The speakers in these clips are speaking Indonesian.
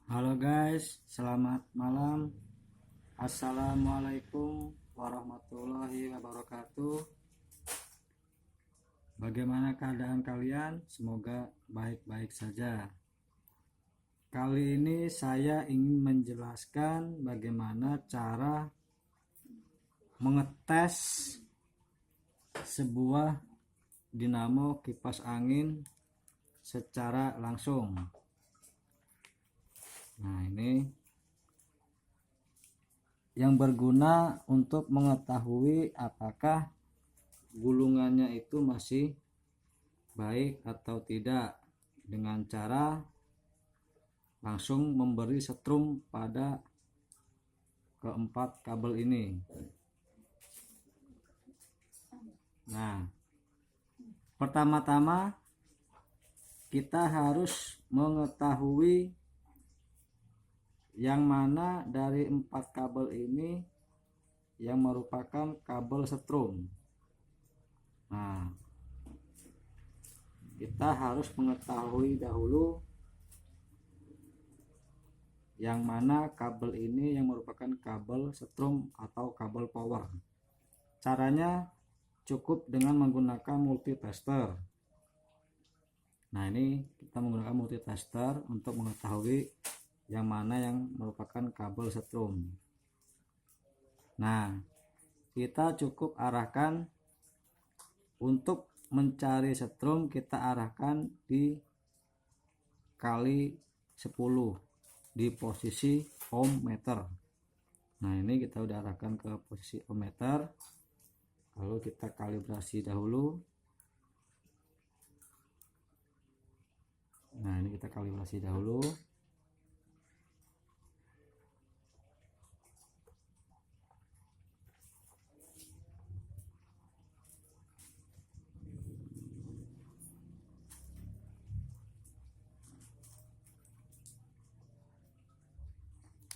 Halo guys, selamat malam. Assalamualaikum warahmatullahi wabarakatuh. Bagaimana keadaan kalian? Semoga baik-baik saja. Kali ini saya ingin menjelaskan bagaimana cara mengetes sebuah dinamo kipas angin secara langsung. Nah, ini yang berguna untuk mengetahui apakah gulungannya itu masih baik atau tidak, dengan cara langsung memberi setrum pada keempat kabel ini. Nah, pertama-tama kita harus mengetahui yang mana dari 4 kabel ini yang merupakan kabel setrum. Nah, kita harus mengetahui dahulu yang mana kabel ini yang merupakan kabel setrum atau kabel power. Caranya cukup dengan menggunakan multitester. Nah, ini kita menggunakan multitester untuk mengetahui yang mana yang merupakan kabel setrum. Nah, kita cukup arahkan untuk mencari setrum, kita arahkan di kali 10 di posisi ohm meter. Nah, ini kita udah arahkan ke posisi ohm meter, lalu kita kalibrasi dahulu. Nah, ini kita kalibrasi dahulu.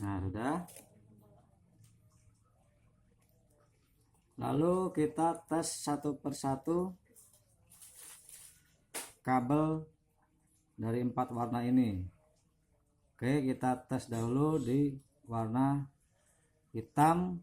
Nah, sudah. Lalu kita tes satu persatu kabel dari 4 warna ini. Oke, kita tes dahulu di warna hitam.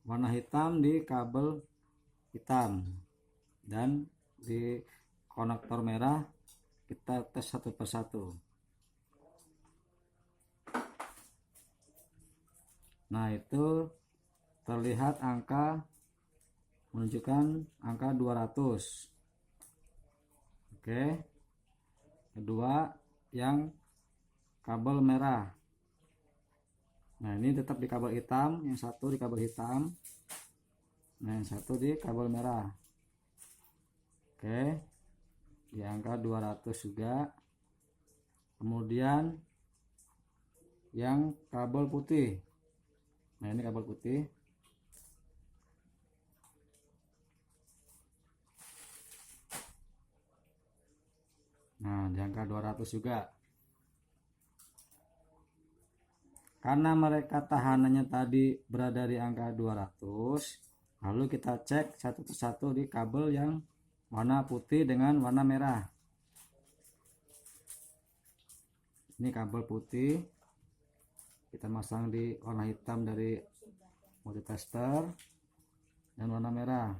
Warna hitam di kabel hitam, dan di konektor merah kita tes satu persatu. Nah, itu terlihat angka menunjukkan angka 200. Oke, kedua yang kabel merah. Nah, ini tetap di kabel hitam, yang satu di kabel hitam, nah yang satu di kabel merah. Oke, di angka 200 juga. Kemudian yang kabel putih, nah ini kabel putih, nah di angka 200 juga. Karena mereka tahanannya tadi berada di angka 200, lalu kita cek satu persatu di kabel yang warna putih dengan warna merah. Ini kabel putih kita masang di warna hitam dari multitester dan warna merah.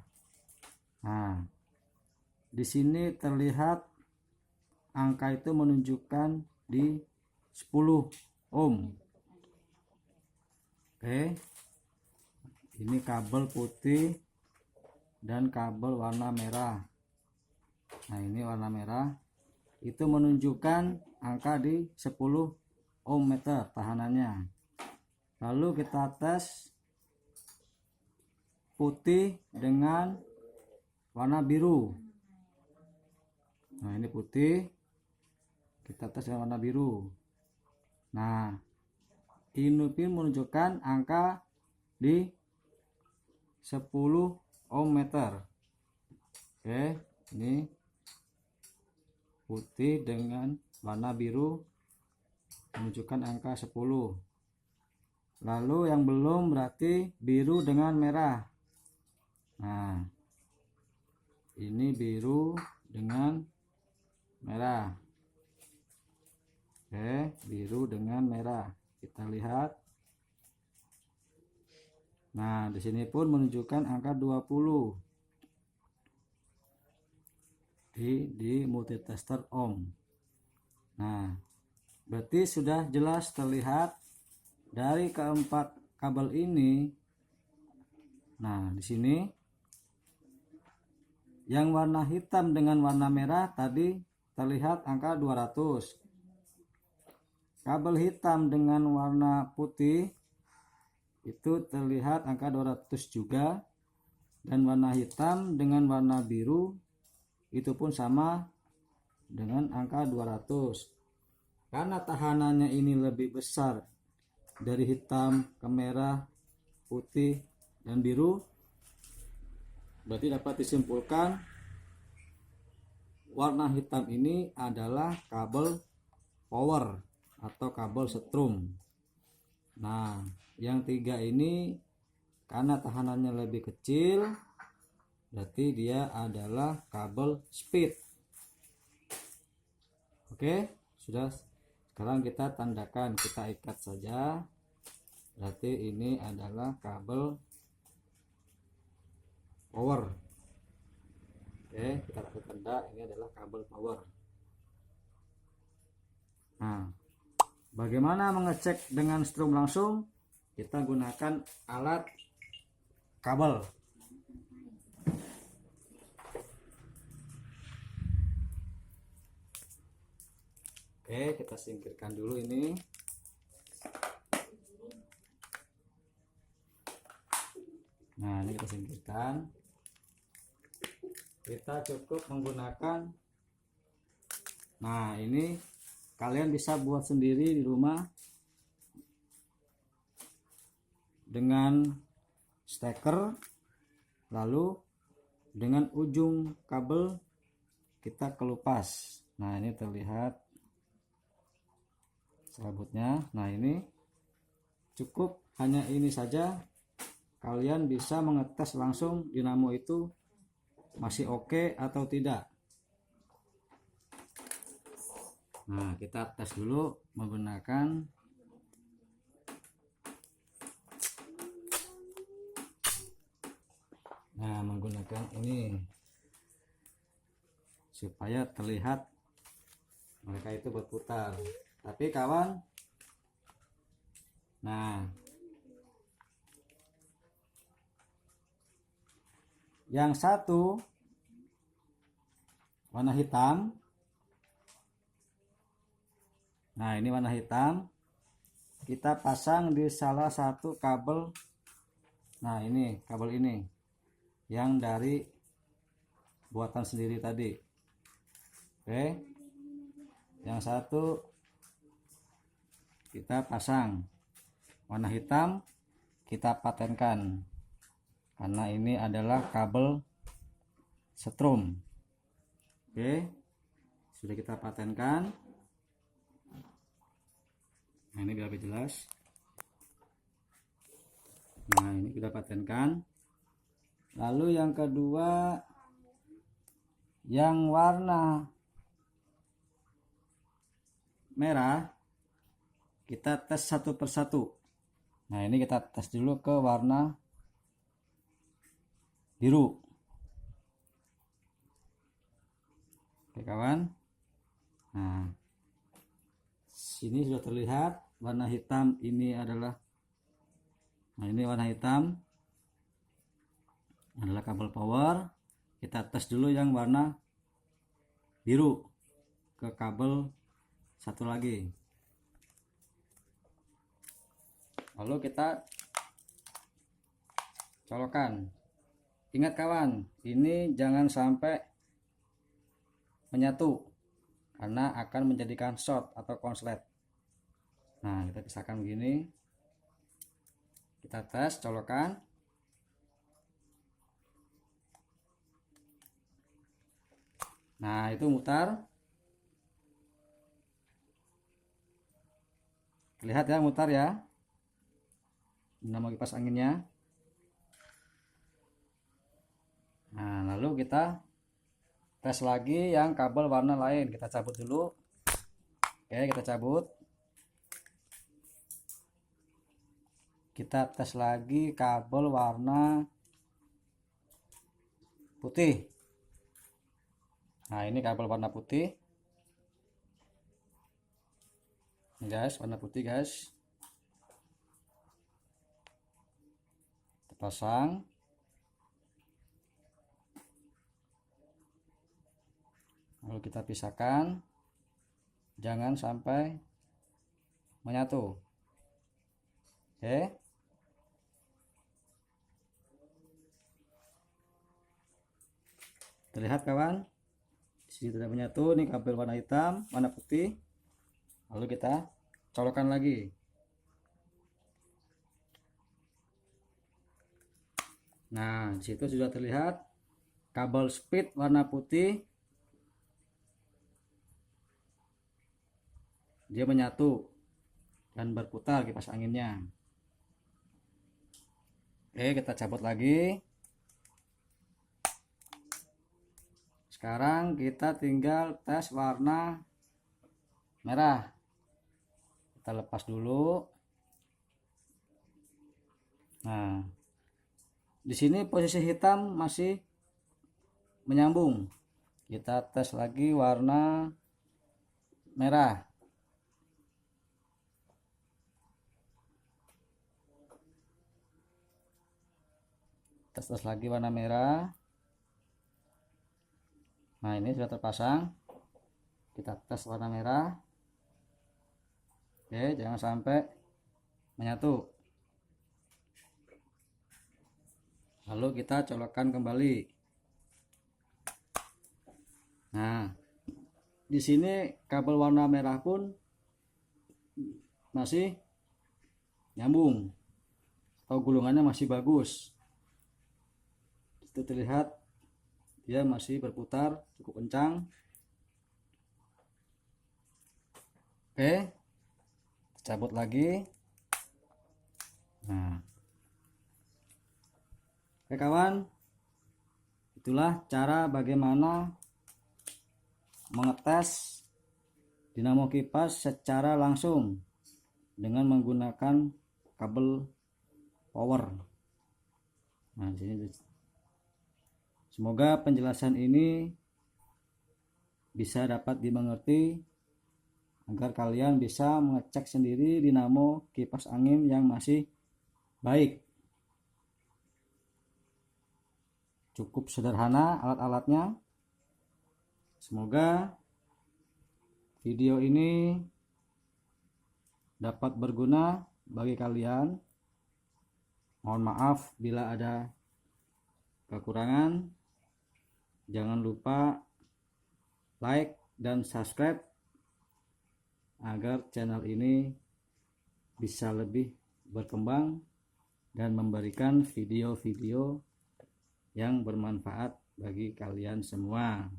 Nah, di sini terlihat angka itu menunjukkan di 10 ohm. Oke, ini kabel putih dan kabel warna merah. Nah, ini warna merah itu menunjukkan angka di 10 ohm meter tahanannya. Lalu kita tes putih dengan warna biru. Nah, ini putih, kita tes dengan warna biru. Nah, ini pun menunjukkan angka di 10 ohm meter. Oke, ini putih dengan warna biru menunjukkan angka 10. Lalu yang belum berarti biru dengan merah. Nah, ini biru dengan merah. Oke. biru dengan merah. Kita lihat. Nah, di sini pun menunjukkan angka 20 di multitester ohm. Nah, berarti sudah jelas terlihat dari keempat kabel ini. Nah, di sini yang warna hitam dengan warna merah tadi terlihat angka 200. Kabel hitam dengan warna putih itu terlihat angka 200 juga, dan warna hitam dengan warna biru itu pun sama dengan angka 200. Karena tahanannya ini lebih besar dari hitam ke merah, putih, dan biru, berarti dapat disimpulkan warna hitam ini adalah kabel power atau kabel setrum. Nah, yang 3 ini karena tahanannya lebih kecil, berarti dia adalah kabel speed. Oke, sudah. Sekarang kita tandakan, kita ikat saja. Berarti ini adalah kabel power. Oke, kita kasih tanda ini adalah kabel power. Nah, bagaimana mengecek dengan strum langsung? Kita gunakan alat kabel. Oke, kita singkirkan dulu ini. Nah, ini kita singkirkan. Kita cukup menggunakan, nah ini kalian bisa buat sendiri di rumah dengan steker, lalu dengan ujung kabel kita kelupas. Nah, ini terlihat serabutnya. Nah, ini cukup hanya ini saja, kalian bisa mengetes langsung dinamo itu masih oke atau tidak. Nah, kita tes dulu menggunakan ini supaya terlihat mereka itu berputar. Tapi kawan, nah yang satu warna hitam. Nah, ini warna hitam. Kita pasang di salah satu kabel. Nah, ini kabel ini yang dari buatan sendiri tadi. Oke. Yang satu kita pasang warna hitam, kita patenkan. Karena ini adalah kabel setrum. Oke, sudah kita patenkan. Nah, ini biar lebih jelas. Nah, ini kita patenkan. Lalu yang kedua, yang warna merah, kita tes satu persatu. Nah, ini kita tes dulu ke warna biru. Oke kawan, nah sini sudah terlihat warna hitam ini adalah, nah ini warna hitam adalah kabel power. Kita tes dulu yang warna biru ke kabel satu lagi, lalu kita colokan. Ingat kawan, ini jangan sampai menyatu karena akan menjadikan short atau konslet. Nah, kita pisahkan begini, kita tes colokan. Nah, itu mutar, lihat ya, mutar ya, dinamo kipas anginnya. Nah, lalu kita tes lagi yang kabel warna lain. Kita cabut dulu. Oke, kita cabut. Kita tes lagi kabel warna putih. Nah, ini kabel warna putih. Ini guys, warna putih guys. Kita pasang. Lalu kita pisahkan. Jangan sampai menyatu. Oke. Terlihat kawan, di sini tidak menyatu. Ini kabel warna hitam, warna putih. Lalu kita colokkan lagi. Nah, di situ sudah terlihat kabel speed warna putih. Dia menyatu dan berputar kipas anginnya. Oke, kita cabut lagi. Sekarang kita tinggal tes warna merah. Kita lepas dulu. Nah, di sini posisi hitam masih menyambung. Kita tes lagi warna merah. Tes lagi warna merah. Nah, ini sudah terpasang. Kita tes warna merah. Oke, jangan sampai menyatu. Lalu kita colokkan kembali. Nah, di sini kabel warna merah pun masih nyambung atau gulungannya masih bagus. Itu terlihat dia masih berputar cukup kencang. Oke, cabut lagi. Nah, oke kawan, itulah cara bagaimana mengetes dinamo kipas secara langsung dengan menggunakan kabel power. Nah, di sini semoga penjelasan ini bisa dapat dimengerti agar kalian bisa mengecek sendiri dinamo kipas angin yang masih baik. Cukup sederhana alat-alatnya. Semoga video ini dapat berguna bagi kalian. Mohon maaf bila ada kekurangan. Jangan lupa like dan subscribe agar channel ini bisa lebih berkembang dan memberikan video-video yang bermanfaat bagi kalian semua.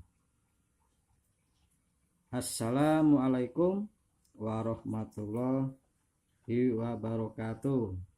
Assalamualaikum warahmatullahi wabarakatuh.